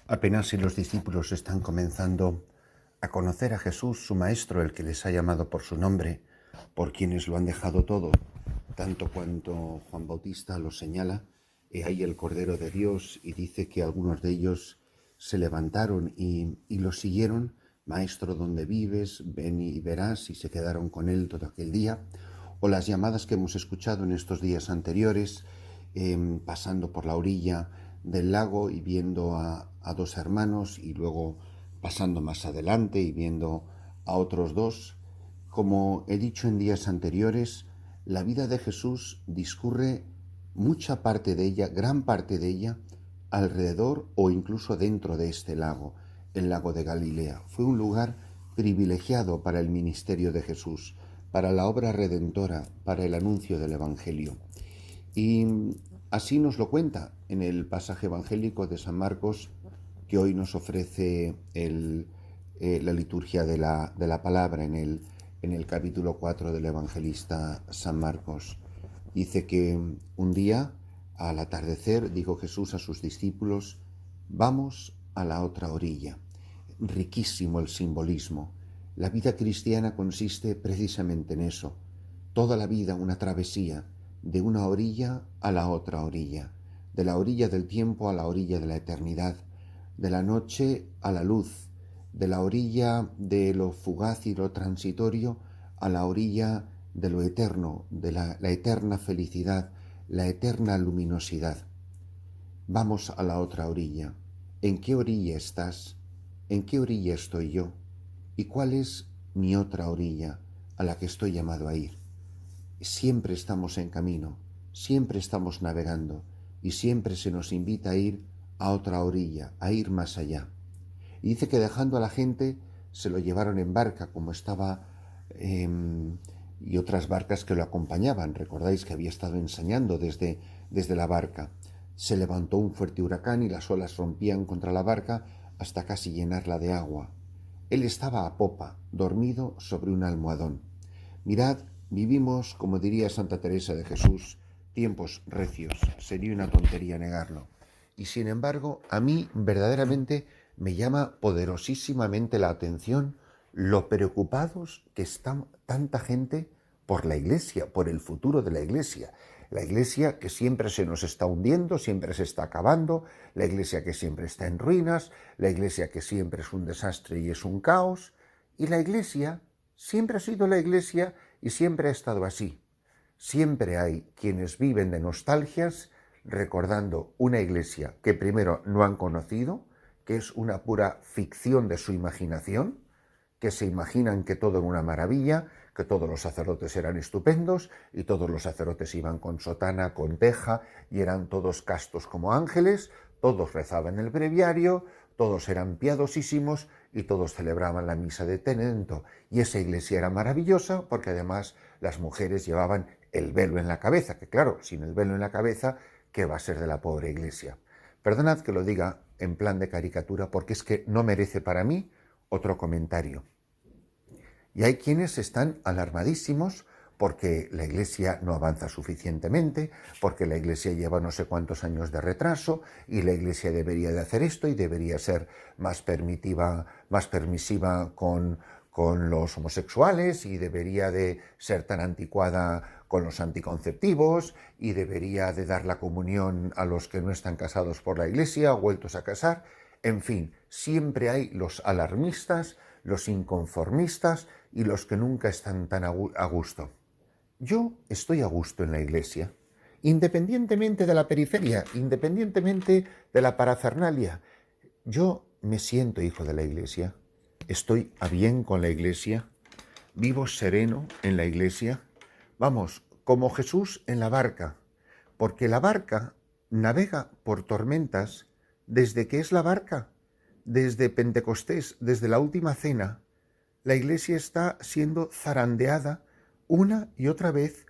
Apenas si los discípulos están comenzando a conocer a Jesús, su Maestro, el que les ha llamado por su nombre, por quienes lo han dejado todo, tanto cuanto Juan Bautista lo señala, he ahí el Cordero de Dios, y dice que algunos de ellos se levantaron y lo siguieron. Maestro, ¿dónde vives? Ven y verás, y se quedaron con él todo aquel día. O las llamadas que hemos escuchado en estos días anteriores, pasando por la orilla del lago y viendo a dos hermanos, y luego pasando más adelante y viendo a otros dos. Como he dicho en días anteriores, la vida de Jesús discurre mucha parte de ella, gran parte de ella, alrededor o incluso dentro de este lago, el lago de Galilea. Fue un lugar privilegiado para el ministerio de Jesús, para la obra redentora, para el anuncio del Evangelio. Y así nos lo cuenta en el pasaje evangélico de San Marcos que hoy nos ofrece la liturgia de la palabra en el capítulo 4 del evangelista San Marcos. Dice que un día, al atardecer, dijo Jesús a sus discípulos: vamos a la otra orilla. Riquísimo el simbolismo. La vida cristiana consiste precisamente en eso. Toda la vida una travesía, de una orilla a la otra orilla, de la orilla del tiempo a la orilla de la eternidad, de la noche a la luz, de la orilla de lo fugaz y lo transitorio a la orilla de lo eterno, de la eterna felicidad, la eterna luminosidad. Vamos a la otra orilla. ¿En qué orilla estás? ¿En qué orilla estoy yo? ¿Y cuál es mi otra orilla a la que estoy llamado a ir? Siempre estamos en camino, siempre estamos navegando y siempre se nos invita a ir a otra orilla, a ir más allá. Y dice que dejando a la gente se lo llevaron en barca, como estaba, y otras barcas que lo acompañaban. Recordáis que había estado enseñando desde la barca. Se levantó un fuerte huracán y las olas rompían contra la barca hasta casi llenarla de agua. Él estaba a popa, dormido sobre un almohadón. Mirad, vivimos, como diría Santa Teresa de Jesús, tiempos recios. Sería una tontería negarlo. Y sin embargo, a mí verdaderamente me llama poderosísimamente la atención lo preocupados que está tanta gente por la Iglesia, por el futuro de la Iglesia. La Iglesia que siempre se nos está hundiendo, siempre se está acabando, la Iglesia que siempre está en ruinas, la Iglesia que siempre es un desastre y es un caos, y la Iglesia siempre ha sido la Iglesia y siempre ha estado así. Siempre hay quienes viven de nostalgias recordando una Iglesia que primero no han conocido, que es una pura ficción de su imaginación, que se imaginan que todo era una maravilla, que todos los sacerdotes eran estupendos y todos los sacerdotes iban con sotana, con teja y eran todos castos como ángeles, todos rezaban el breviario, todos eran piadosísimos y todos celebraban la misa de Tenento. Y esa iglesia era maravillosa porque además las mujeres llevaban el velo en la cabeza, que claro, sin el velo en la cabeza, ¿qué va a ser de la pobre iglesia? Perdonad que lo diga en plan de caricatura porque es que no merece para mí otro comentario. Y hay quienes están alarmadísimos porque la Iglesia no avanza suficientemente, porque la Iglesia lleva no sé cuántos años de retraso y la Iglesia debería de hacer esto y debería ser más permisiva con los homosexuales y debería de ser tan anticuada con los anticonceptivos y debería de dar la comunión a los que no están casados por la Iglesia o vueltos a casar. En fin, siempre hay los alarmistas, los inconformistas y los que nunca están tan a gusto. Yo estoy a gusto en la Iglesia, independientemente de la periferia, independientemente de la parafernalia. Yo me siento hijo de la Iglesia, estoy a bien con la Iglesia, vivo sereno en la Iglesia. Vamos, como Jesús en la barca, porque la barca navega por tormentas desde que es la barca, desde Pentecostés, desde la última cena. La Iglesia está siendo zarandeada una y otra vez,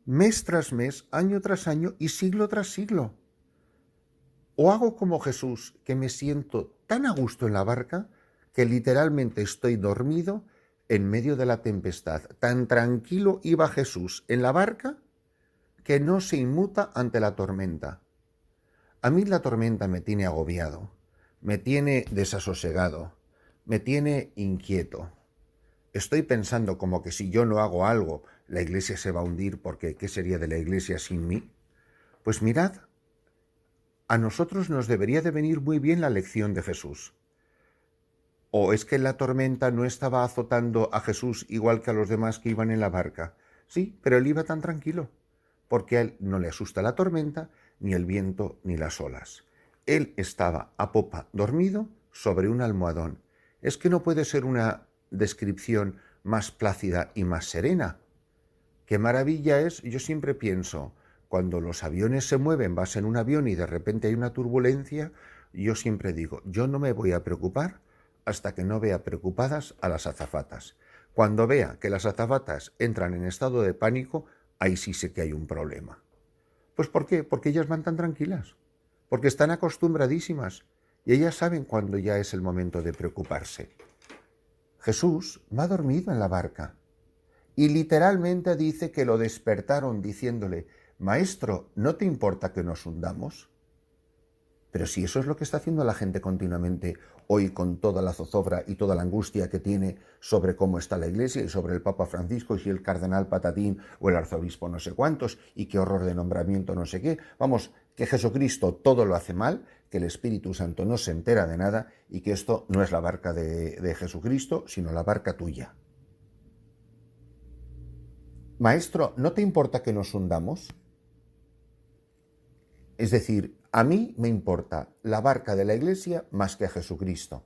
mes tras mes, año tras año y siglo tras siglo. O hago como Jesús, que me siento tan a gusto en la barca que literalmente estoy dormido en medio de la tempestad. Tan tranquilo iba Jesús en la barca que no se inmuta ante la tormenta. A mí la tormenta me tiene agobiado, me tiene desasosegado, me tiene inquieto. Estoy pensando como que si yo no hago algo, la Iglesia se va a hundir porque ¿qué sería de la Iglesia sin mí? Pues mirad, a nosotros nos debería de venir muy bien la lección de Jesús. ¿O es que la tormenta no estaba azotando a Jesús igual que a los demás que iban en la barca? Sí, pero él iba tan tranquilo, porque a él no le asusta la tormenta, ni el viento, ni las olas. Él estaba a popa dormido sobre un almohadón. Es que no puede ser una descripción más plácida y más serena. Qué maravilla es, yo siempre pienso, cuando los aviones se mueven, vas en un avión y de repente hay una turbulencia, yo siempre digo, yo no me voy a preocupar hasta que no vea preocupadas a las azafatas. Cuando vea que las azafatas entran en estado de pánico, ahí sí sé que hay un problema. Pues ¿por qué? Porque ellas van tan tranquilas, porque están acostumbradísimas y ellas saben cuándo ya es el momento de preocuparse. Jesús va dormido en la barca y literalmente dice que lo despertaron diciéndole, Maestro, ¿no te importa que nos hundamos? Pero si eso es lo que está haciendo la gente continuamente hoy con toda la zozobra y toda la angustia que tiene sobre cómo está la Iglesia y sobre el Papa Francisco y si el cardenal Patatín o el arzobispo no sé cuántos y qué horror de nombramiento no sé qué. Vamos, que Jesucristo todo lo hace mal, que el Espíritu Santo no se entera de nada y que esto no es la barca de Jesucristo, sino la barca tuya. Maestro, ¿no te importa que nos hundamos? Es decir, a mí me importa la barca de la Iglesia más que a Jesucristo.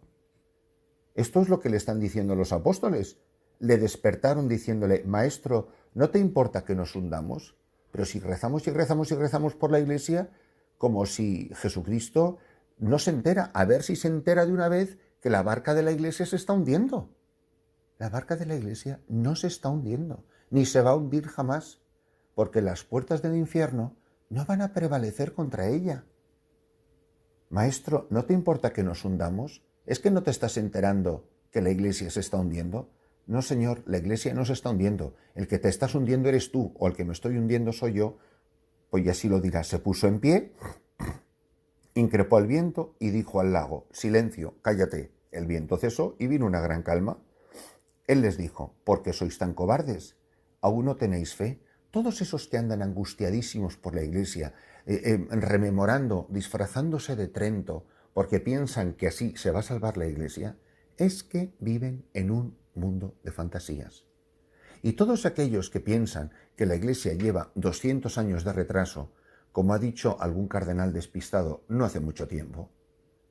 Esto es lo que le están diciendo los apóstoles. Le despertaron diciéndole, Maestro, ¿no te importa que nos hundamos? Pero si rezamos y rezamos y rezamos por la Iglesia, como si Jesucristo no se entera, a ver si se entera de una vez que la barca de la Iglesia se está hundiendo. La barca de la Iglesia no se está hundiendo, ni se va a hundir jamás, porque las puertas del infierno no van a prevalecer contra ella. Maestro, ¿no te importa que nos hundamos? ¿Es que no te estás enterando que la Iglesia se está hundiendo? No, señor, la Iglesia no se está hundiendo. El que te estás hundiendo eres tú, o el que me estoy hundiendo soy yo. Pues ya así lo dirás. Se puso en pie, increpó al viento y dijo al lago, silencio, cállate. El viento cesó y vino una gran calma. Él les dijo, ¿por qué sois tan cobardes? ¿Aún no tenéis fe? Todos esos que andan angustiadísimos por la Iglesia, rememorando, disfrazándose de Trento, porque piensan que así se va a salvar la Iglesia, es que viven en un mundo de fantasías. Y todos aquellos que piensan que la Iglesia lleva 200 años de retraso, como ha dicho algún cardenal despistado no hace mucho tiempo,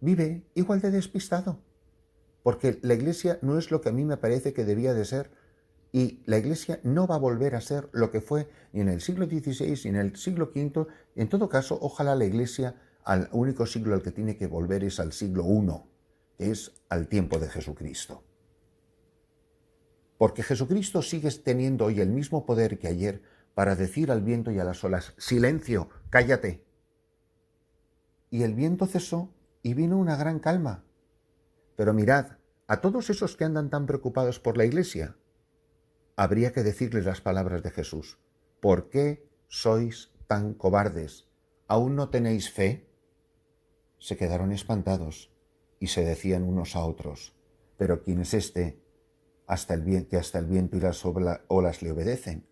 vive igual de despistado. Porque la Iglesia no es lo que a mí me parece que debía de ser, y la Iglesia no va a volver a ser lo que fue ni en el siglo XVI ni en el siglo V. En todo caso, ojalá la Iglesia al único siglo al que tiene que volver es al siglo I, que es al tiempo de Jesucristo. Porque Jesucristo sigue teniendo hoy el mismo poder que ayer para decir al viento y a las olas, silencio, cállate. Y el viento cesó y vino una gran calma. Pero mirad, a todos esos que andan tan preocupados por la Iglesia, habría que decirles las palabras de Jesús. ¿Por qué sois tan cobardes? ¿Aún no tenéis fe? Se quedaron espantados y se decían unos a otros, ¿pero quién es este que hasta el viento y las olas le obedecen?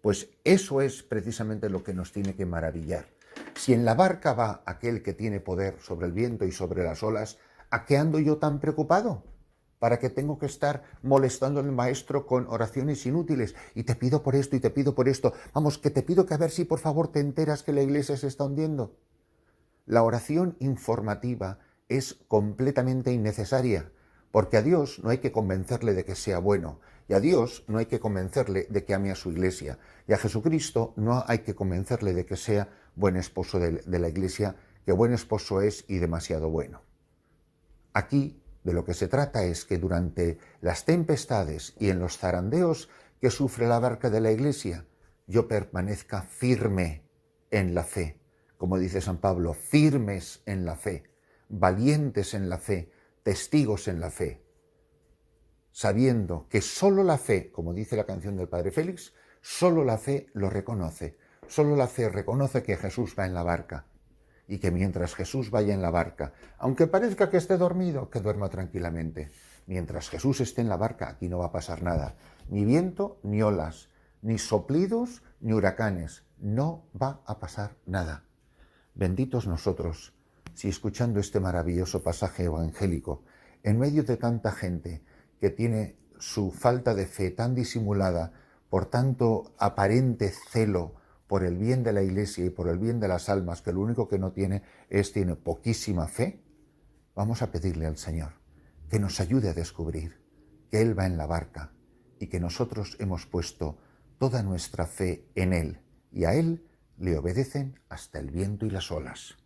Pues eso es precisamente lo que nos tiene que maravillar. Si en la barca va aquel que tiene poder sobre el viento y sobre las olas, ¿a qué ando yo tan preocupado? ¿Para qué tengo que estar molestando al maestro con oraciones inútiles? Y te pido por esto y te pido por esto. Vamos, que te pido que a ver si por favor te enteras que la Iglesia se está hundiendo. La oración informativa es completamente innecesaria, porque a Dios no hay que convencerle de que sea bueno, y a Dios no hay que convencerle de que ame a su Iglesia, y a Jesucristo no hay que convencerle de que sea buen esposo de la Iglesia, que buen esposo es y demasiado bueno. Aquí de lo que se trata es que durante las tempestades y en los zarandeos que sufre la barca de la Iglesia, yo permanezca firme en la fe. Como dice San Pablo, firmes en la fe, valientes en la fe, testigos en la fe, sabiendo que solo la fe, como dice la canción del Padre Félix, solo la fe lo reconoce, solo la fe reconoce que Jesús va en la barca. y que mientras Jesús vaya en la barca, aunque parezca que esté dormido, que duerma tranquilamente. Mientras Jesús esté en la barca, aquí no va a pasar nada. Ni viento, ni olas, ni soplidos, ni huracanes. No va a pasar nada. Benditos nosotros, si escuchando este maravilloso pasaje evangélico, en medio de tanta gente que tiene su falta de fe tan disimulada por tanto aparente celo por el bien de la Iglesia y por el bien de las almas, que lo único que no tiene poquísima fe, vamos a pedirle al Señor que nos ayude a descubrir que Él va en la barca y que nosotros hemos puesto toda nuestra fe en Él, y a Él le obedecen hasta el viento y las olas.